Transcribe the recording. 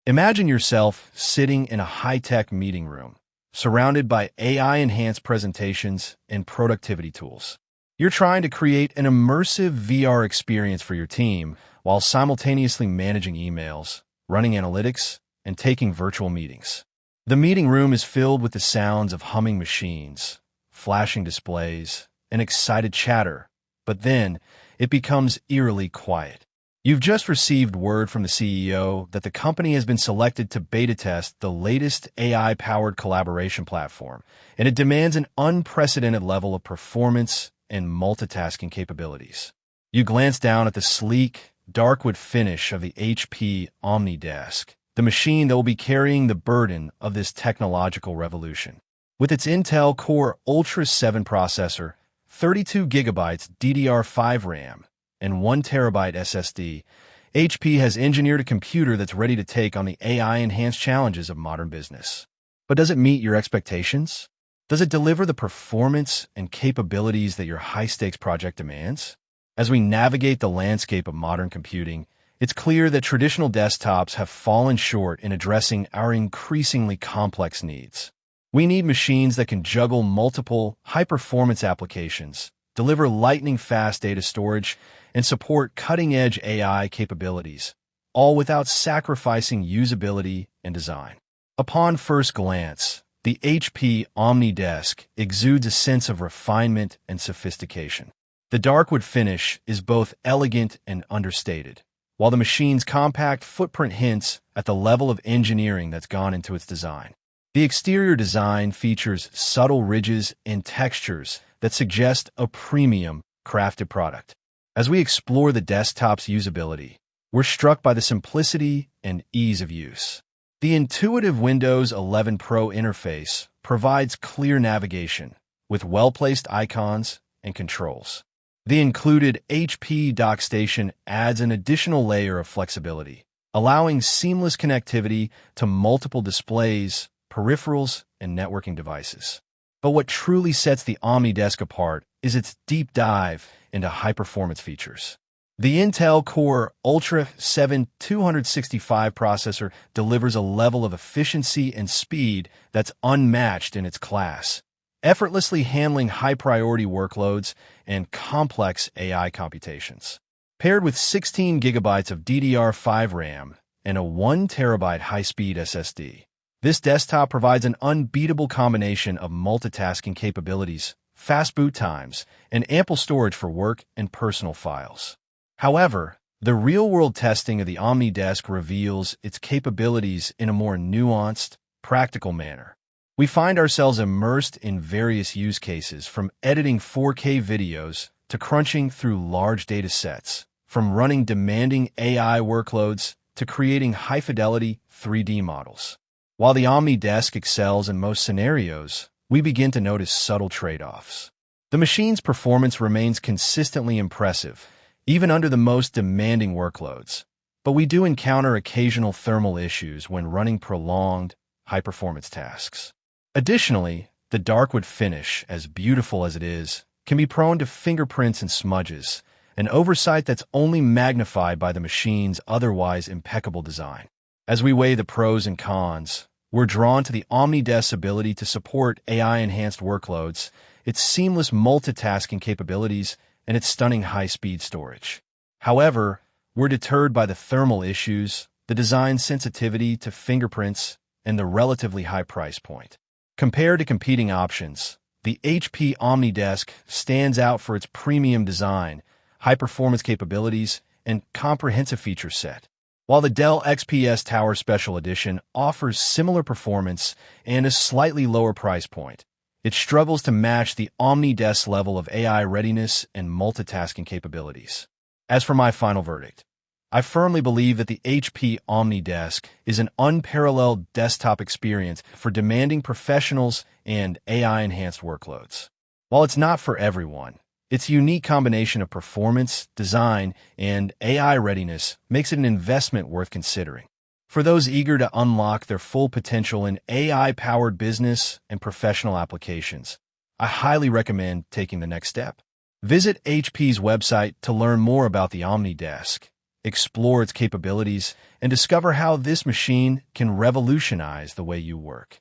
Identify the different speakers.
Speaker 1: Imagine yourself sitting in a high-tech meeting room, surrounded by AI-enhanced presentations and productivity tools. You're trying to create an immersive VR experience for your team while simultaneously managing emails, running analytics, and taking virtual meetings. The meeting room is filled with the sounds of humming machines, flashing displays, and excited chatter, but then it becomes eerily quiet. You've just received word from the CEO that the company has been selected to beta test the latest AI-powered collaboration platform, and it demands an unprecedented level of performance and multitasking capabilities. You glance down at the sleek, darkwood finish of the HP OmniDesk, the machine that will be carrying the burden of this technological revolution. With its Intel Core Ultra 7 processor, 32 GB DDR5 RAM, and 1 TB SSD, HP has engineered a computer that's ready to take on the AI-enhanced challenges of modern business. But does it meet your expectations? Does it deliver the performance and capabilities that your high-stakes project demands? As we navigate the landscape of modern computing, it's clear that traditional desktops have fallen short in addressing our increasingly complex needs. We need machines that can juggle multiple high-performance applications, deliver lightning-fast data storage, and support cutting-edge AI capabilities, all without sacrificing usability and design. Upon first glance, the HP OmniDesk exudes a sense of refinement and sophistication. The darkwood finish is both elegant and understated, while the machine's compact footprint hints at the level of engineering that's gone into its design. The exterior design features subtle ridges and textures that suggest a premium, crafted product. As we explore the desktop's usability, we're struck by the simplicity and ease of use. The intuitive Windows 11 Pro interface provides clear navigation, with well-placed icons and controls. The included HP DockStation adds an additional layer of flexibility, allowing seamless connectivity to multiple displays, peripherals, and networking devices. But what truly sets the OmniDesk apart is its deep dive into high-performance features. The Intel Core Ultra 7 265 processor delivers a level of efficiency and speed that's unmatched in its class, effortlessly handling high-priority workloads and complex AI computations. Paired with 16 GB of DDR5 RAM and a 1 TB high-speed SSD, this desktop provides an unbeatable combination of multitasking capabilities, fast boot times, and ample storage for work and personal files. However, the real-world testing of the OmniDesk reveals its capabilities in a more nuanced, practical manner. We find ourselves immersed in various use cases, from editing 4K videos to crunching through large data sets, from running demanding AI workloads to creating high-fidelity 3D models. While the OmniDesk excels in most scenarios, we begin to notice subtle trade-offs. The machine's performance remains consistently impressive, even under the most demanding workloads, but we do encounter occasional thermal issues when running prolonged, high-performance tasks. Additionally, the darkwood finish, as beautiful as it is, can be prone to fingerprints and smudges, an oversight that's only magnified by the machine's otherwise impeccable design. As we weigh the pros and cons, we're drawn to the OmniDesk's ability to support AI-enhanced workloads, its seamless multitasking capabilities, and its stunning high-speed storage. However, we're deterred by the thermal issues, the design sensitivity to fingerprints, and the relatively high price point. Compared to competing options, the HP OmniDesk stands out for its premium design, high-performance capabilities, and comprehensive feature set. While the Dell XPS Tower Special Edition offers similar performance and a slightly lower price point, it struggles to match the OmniDesk's level of AI readiness and multitasking capabilities. As for my final verdict, I firmly believe that the HP OmniDesk is an unparalleled desktop experience for demanding professionals and AI-enhanced workloads. While it's not for everyone, its unique combination of performance, design, and AI readiness makes it an investment worth considering. For those eager to unlock their full potential in AI-powered business and professional applications, I highly recommend taking the next step. Visit HP's website to learn more about the OmniDesk explore its capabilities, and discover how this machine can revolutionize the way you work.